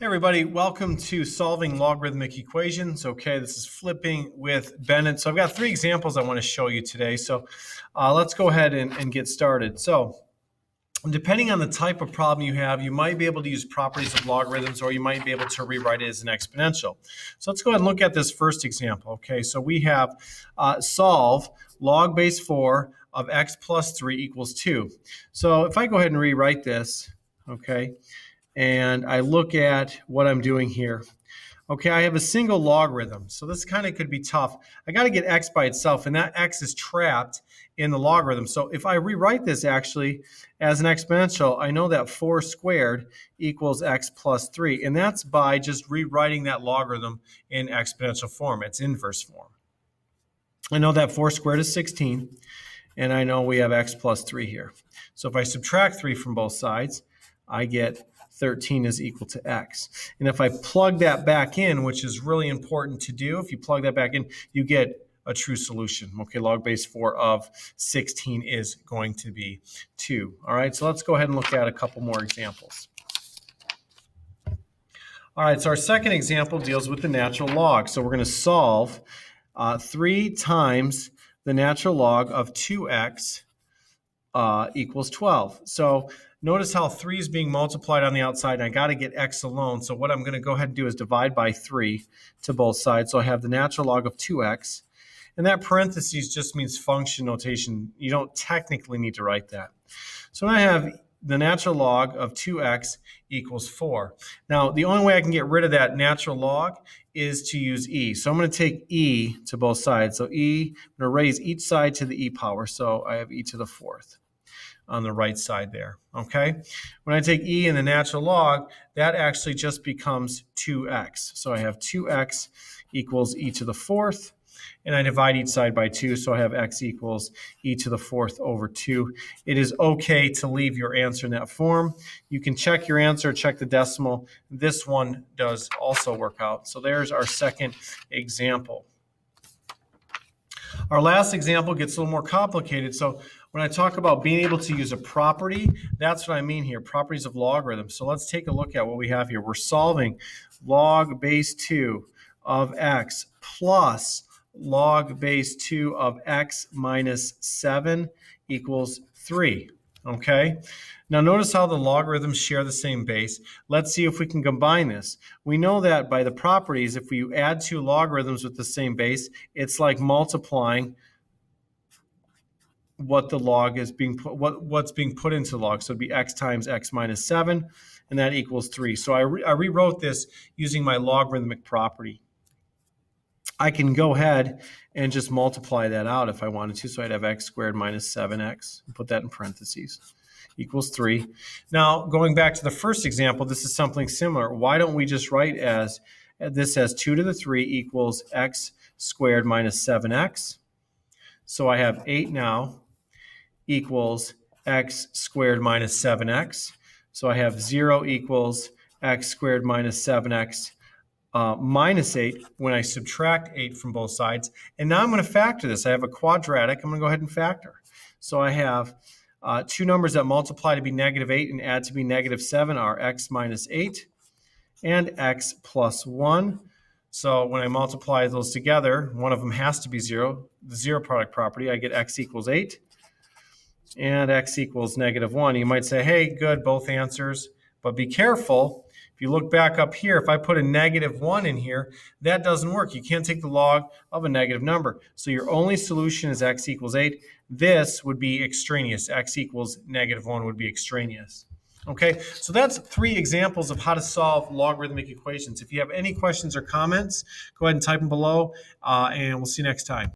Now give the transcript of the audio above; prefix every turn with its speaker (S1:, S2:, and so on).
S1: Hey everybody, welcome to solving logarithmic equations. Okay, this is flipping with Bennett. So I've got three examples I want to show you today. So let's go ahead and get started. So depending on the type of problem you have, you might be able to use properties of logarithms, or you might be able to rewrite it as an exponential. So let's go ahead and look at this first example. Okay, so we have solve log base 4 of x plus 3 equals 2. So if I go ahead and rewrite this, okay, and I look at what I'm doing here. Okay, I have a single logarithm, so this kind of could be tough. I got to get x by itself, and that x is trapped in the logarithm. So if I rewrite this actually as an exponential, I know that 4 squared equals x plus 3, and that's by just rewriting that logarithm in exponential form, its inverse form. I know that 4 squared is 16, and I know we have x plus 3 here. So if I subtract 3 from both sides, I get 13 is equal to x. And if I plug that back in, which is really important to do, if you plug that back in, you get a true solution. Okay, log base 4 of 16 is going to be 2. All right, so let's go ahead and look at a couple more examples. All right, so our second example deals with the natural log. So we're going to solve 3 times the natural log of 2x equals 12. So notice how 3 is being multiplied on the outside, and I got to get x alone. So what I'm going to go ahead and do is divide by 3 to both sides. So I have the natural log of 2x, and that parentheses just means function notation. You don't technically need to write that. So now I have the natural log of 2x equals 4. Now, the only way I can get rid of that natural log is to use e. So I'm going to take e to both sides. So e, I'm going to raise each side to the e power. So I have e to the 4th. On the right side there, okay? When I take e in the natural log, that actually just becomes 2x. So I have 2x equals e to the 4th, and I divide each side by 2, so I have x equals e to the 4th over 2. It is okay to leave your answer in that form. You can check your answer, check the decimal. This one does also work out. So there's our second example. Our last example gets a little more complicated. So when I talk about being able to use a property, that's what I mean here, properties of logarithms. So let's take a look at what we have here. We're solving log base 2 of x plus log base 2 of x minus 7 equals 3. Okay? Now notice how the logarithms share the same base. Let's see if we can combine this. We know that by the properties, if we add 2 logarithms with the same base, it's like multiplying what the log is being put, what's being put into the log. So it'd be x times x minus 7, and that equals 3. So I rewrote this using my logarithmic property. I can go ahead and just multiply that out if I wanted to. So I'd have x squared minus 7x, and put that in parentheses, equals 3. Now, going back to the first example, this is something similar. Why don't we just write this as 2 to the 3 equals x squared minus 7x. So I have 8 now equals x squared minus 7x. So I have 0 equals x squared minus 7x minus 8 when I subtract 8 from both sides. And now I'm going to factor this. I have a quadratic. I'm going to go ahead and factor. So I have 2 numbers that multiply to be negative 8 and add to be negative 7 are x minus 8 and x plus 1. So when I multiply those together, one of them has to be 0. The zero product property, I get x equals 8 and x equals negative 1. You might say, hey, good, both answers. But be careful. If you look back up here, if I put a negative 1 in here, that doesn't work. You can't take the log of a negative number. So your only solution is x equals 8. This would be extraneous. X equals negative 1 would be extraneous. Okay, so that's 3 examples of how to solve logarithmic equations. If you have any questions or comments, go ahead and type them below, and we'll see you next time.